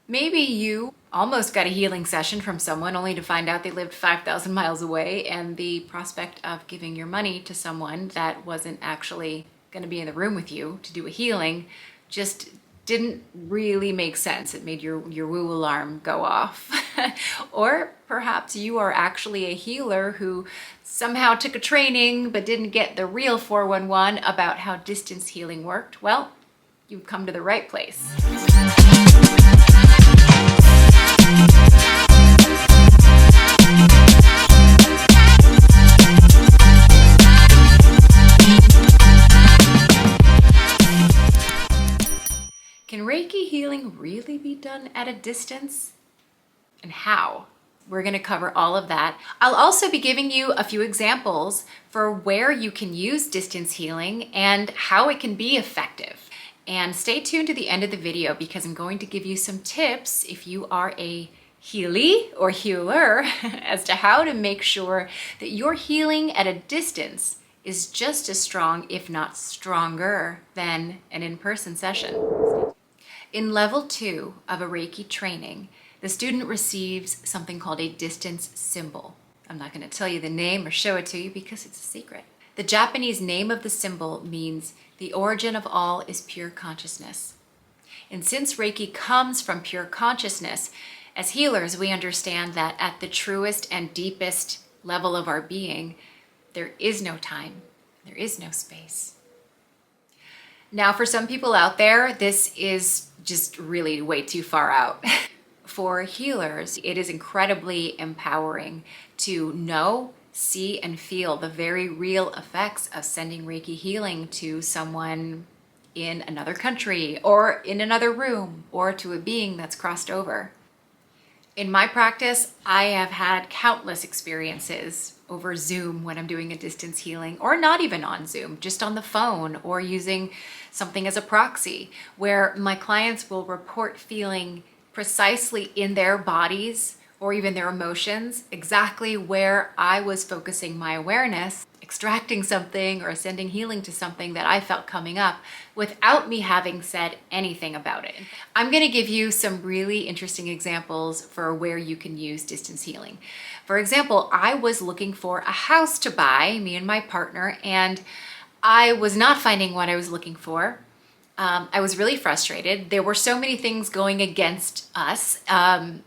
Maybe you almost got a healing session from someone only to find out they lived 5,000 miles away, and the prospect of giving your money to someone that wasn't actually going to be in the room with you to do a healing just didn't really make sense. It made your woo alarm go off. Or perhaps you are actually a healer who somehow took a training but didn't get the real 411 about how distance healing worked. Well, you've come to the right place. Can Reiki healing really be done at a distance? And how? We're going to cover all of that. I'll also be giving you a few examples for where you can use distance healing and how it can be effective. And stay tuned to the end of the video because I'm going to give you some tips if you are a healie or healer as to how to make sure that your healing at a distance is just as strong, if not stronger, than an in-person session. In level 2 of a Reiki training, the student receives something called a distance symbol. I'm not going to tell you the name or show it to you because it's a secret. The Japanese name of the symbol means the origin of all is pure consciousness. And since Reiki comes from pure consciousness, as healers, we understand that at the truest and deepest level of our being, there is no time, there is no space. Now, for some people out there, this is just really way too far out. For healers, it is incredibly empowering to know, see, and feel the very real effects of sending Reiki healing to someone in another country or in another room or to a being that's crossed over. In my practice, I have had countless experiences over Zoom when I'm doing a distance healing, or not even on Zoom, just on the phone or using something as a proxy, where my clients will report feeling precisely in their bodies or even their emotions exactly where I was focusing my awareness, extracting something or sending healing to something that I felt coming up without me having said anything about it. I'm going to give you some really interesting examples for where you can use distance healing. For example, I was looking for a house to buy, me and my partner, and I was not finding what I was looking for. I was really frustrated. There were so many things going against us,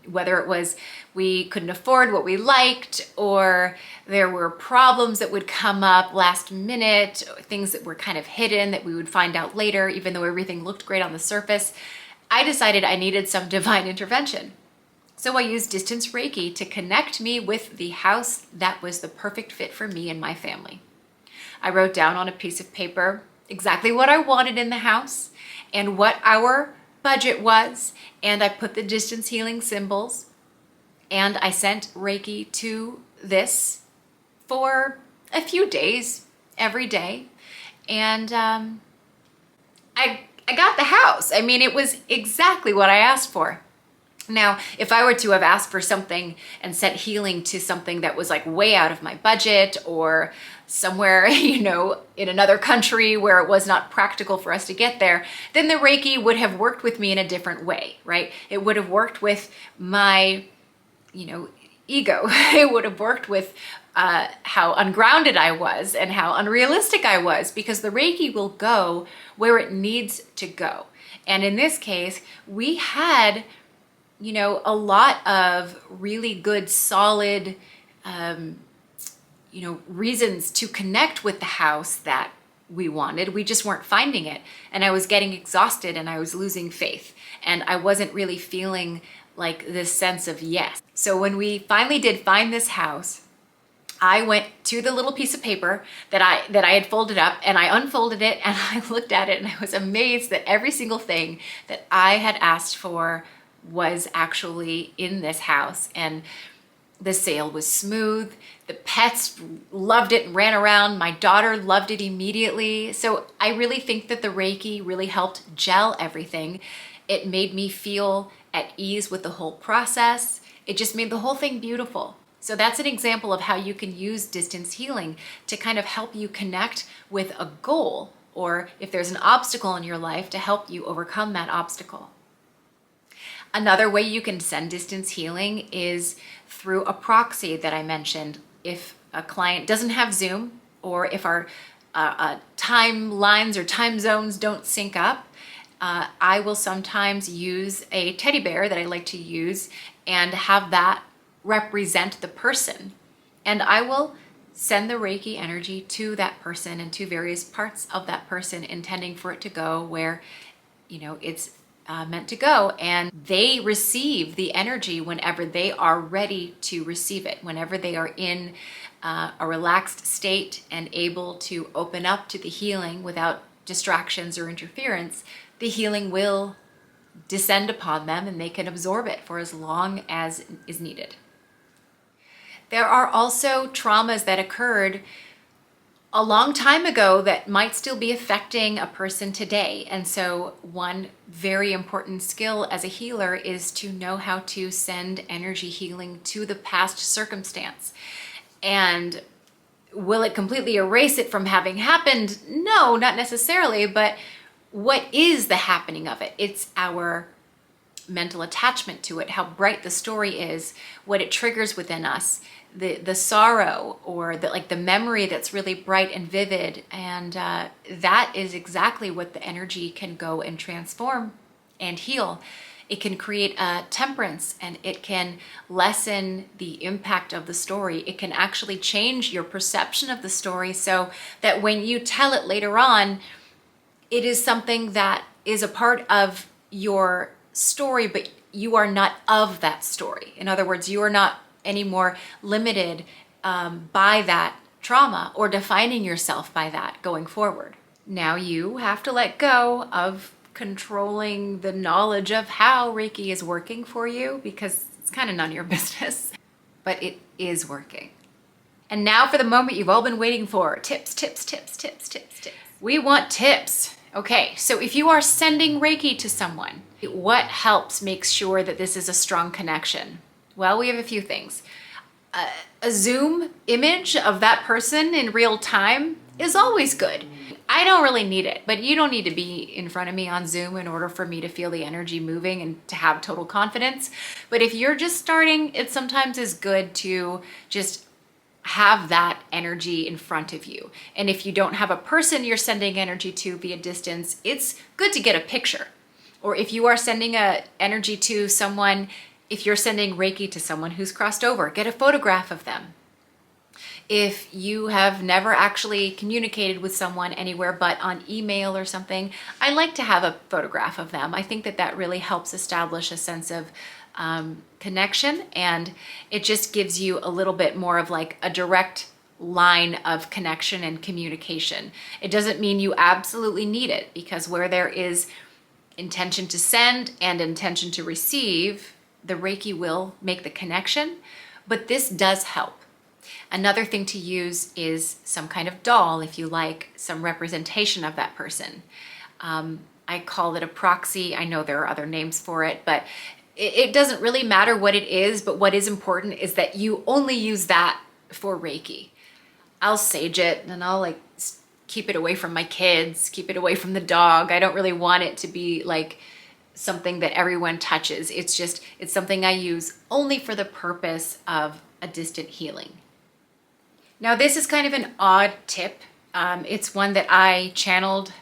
whether it was we couldn't afford what we liked, or there were problems that would come up last minute, things that were kind of hidden that we would find out later, even though everything looked great on the surface. I decided I needed some divine intervention. So I used Distance Reiki to connect me with the house that was the perfect fit for me and my family. I wrote down on a piece of paper exactly what I wanted in the house and what our budget was, and I put the distance healing symbols, and I sent Reiki to this for a few days, every day, and I got the house. I mean, it was exactly what I asked for. Now, if I were to have asked for something and sent healing to something that was like way out of my budget or somewhere, in another country where it was not practical for us to get there, then the Reiki would have worked with me in a different way, right? It would have worked with my, ego. It would have worked with how ungrounded I was and how unrealistic I was, because the Reiki will go where it needs to go. And in this case, we had a lot of really good, solid, reasons to connect with the house that we wanted. We just weren't finding it. And I was getting exhausted and I was losing faith. And I wasn't really feeling like this sense of yes. So when we finally did find this house, I went to the little piece of paper that I had folded up, and I unfolded it and I looked at it, and I was amazed that every single thing that I had asked for was actually in this house. And the sale was smooth. The pets loved it and ran around. My daughter loved it immediately. So I really think that the Reiki really helped gel everything. It made me feel at ease with the whole process. It just made the whole thing beautiful. So that's an example of how you can use distance healing to kind of help you connect with a goal, or if there's an obstacle in your life, to help you overcome that obstacle. Another way you can send distance healing is through a proxy that I mentioned. If a client doesn't have Zoom, or if our timelines or time zones don't sync up, I will sometimes use a teddy bear that I like to use and have that represent the person. And I will send the Reiki energy to that person and to various parts of that person, intending for it to go where, it's meant to go. And they receive the energy whenever they are ready to receive it, whenever they are in a relaxed state and able to open up to the healing without distractions or interference. The healing will descend upon them and they can absorb it for as long as is needed. There are also traumas that occurred a long time ago that might still be affecting a person today. And so one very important skill as a healer is to know how to send energy healing to the past circumstance. And will it completely erase it from having happened? No, not necessarily, but what is the happening of it? It's our mental attachment to it, how bright the story is, what it triggers within us, the sorrow, or the memory that's really bright and vivid. And that is exactly what the energy can go and transform and heal. It can create a temperance, and it can lessen the impact of the story. It can actually change your perception of the story so that when you tell it later on, it is something that is a part of your story, but you are not of that story. In other words, you are not anymore limited by that trauma or defining yourself by that going forward. Now you have to let go of controlling the knowledge of how Reiki is working for you, because it's kind of none of your business, but it is working. And now for the moment you've all been waiting for. Tips. We want tips. Okay, so if you are sending Reiki to someone, what helps make sure that this is a strong connection? Well, we have a few things. A Zoom image of that person in real time is always good. I don't really need it, but you don't need to be in front of me on Zoom in order for me to feel the energy moving and to have total confidence. But if you're just starting, it sometimes is good to just have that energy in front of you. And if you don't have a person you're sending energy to via distance, it's good to get a picture. Or if you are sending energy to someone, if you're sending Reiki to someone who's crossed over, get a photograph of them. If you have never actually communicated with someone anywhere but on email or something, I like to have a photograph of them. I think that really helps establish a sense of connection, and it just gives you a little bit more of a direct line of connection and communication. It doesn't mean you absolutely need it, because where there is intention to send and intention to receive, the Reiki will make the connection, but this does help. Another thing to use is some kind of doll, if you like, some representation of that person. I call it a proxy. I know there are other names for it, but it doesn't really matter what it is, but what is important is that you only use that for Reiki. I'll sage it and I'll keep it away from my kids, keep it away from the dog. I don't really want it to be something that everyone touches. It's something I use only for the purpose of a distant healing. Now, this is kind of an odd tip. It's one that I channeled,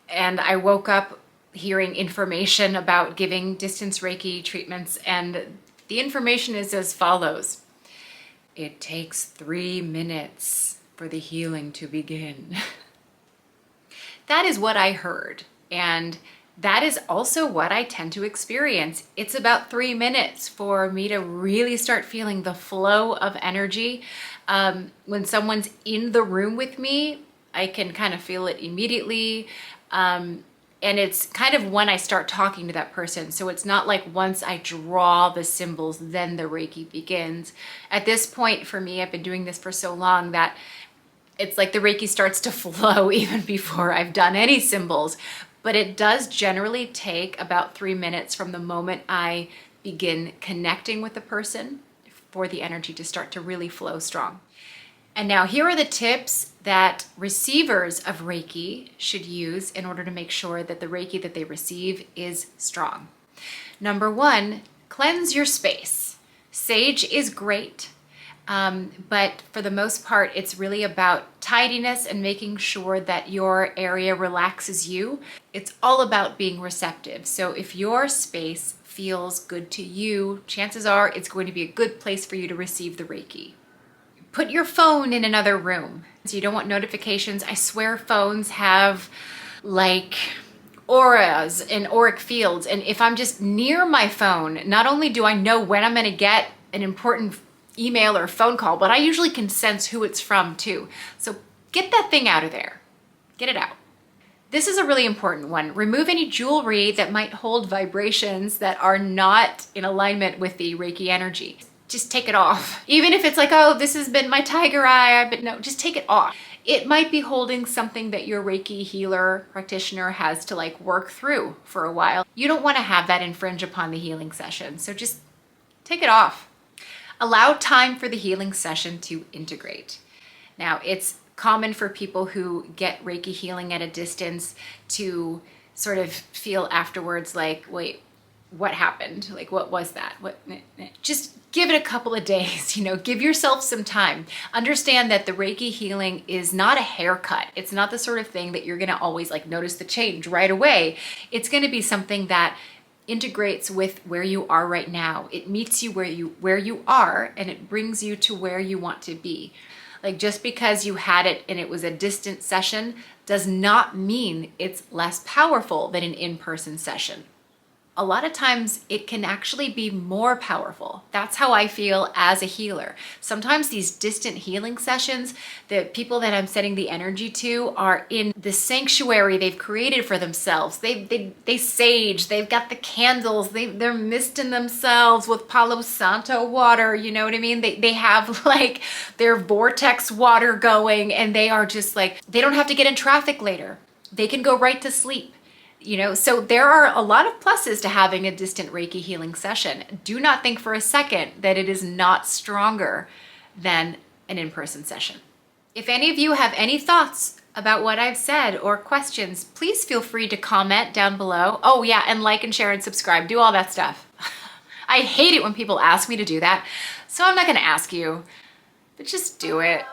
and I woke up hearing information about giving distance Reiki treatments, and the information is as follows. It takes 3 minutes for the healing to begin. That is what I heard, and that is also what I tend to experience. It's about 3 minutes for me to really start feeling the flow of energy. When someone's in the room with me, I can kind of feel it immediately. And it's kind of when I start talking to that person. So it's not like once I draw the symbols, then the Reiki begins. At this point for me, I've been doing this for so long that it's like the Reiki starts to flow even before I've done any symbols. But it does generally take about 3 minutes from the moment I begin connecting with the person for the energy to start to really flow strong. And now here are the tips that receivers of Reiki should use in order to make sure that the Reiki that they receive is strong. Number one, cleanse your space. Sage is great, but for the most part, it's really about tidiness and making sure that your area relaxes you. It's all about being receptive. So if your space feels good to you, chances are it's going to be a good place for you to receive the Reiki. Put your phone in another room. So you don't want notifications. I swear phones have like auras and auric fields. And if I'm just near my phone, not only do I know when I'm going to get an important email or phone call, but I usually can sense who it's from too. So get that thing out of there. Get it out. This is a really important one. Remove any jewelry that might hold vibrations that are not in alignment with the Reiki energy. Just take it off. Even if it's like, oh, this has been my tiger eye, but no, just take it off. It might be holding something that your Reiki healer practitioner has to like work through for a while. You don't want to have that infringe upon the healing session. So just take it off. Allow time for the healing session to integrate. Now, it's common for people who get Reiki healing at a distance to sort of feel afterwards like, wait, what happened? Like, what was that? Just give it a couple of days, give yourself some time. Understand that the Reiki healing is not a haircut. It's not the sort of thing that you're going to always like notice the change right away. It's going to be something that integrates with where you are right now. It meets you where you are, and it brings you to where you want to be. Like, just because you had it and it was a distant session does not mean it's less powerful than an in-person session. A lot of times it can actually be more powerful. That's how I feel as a healer. Sometimes these distant healing sessions, the people that I'm setting the energy to are in the sanctuary they've created for themselves. They sage, they've got the candles, they're misting themselves with Palo Santo water, you know what I mean? They have like their vortex water going, and they are just like, they don't have to get in traffic later. They can go right to sleep. So there are a lot of pluses to having a distant Reiki healing session. Do not think for a second that it is not stronger than an in-person session. If any of you have any thoughts about what I've said or questions, please feel free to comment down below. Oh yeah, and like and share and subscribe. Do all that stuff. I hate it when people ask me to do that, so I'm not going to ask you, but just do it.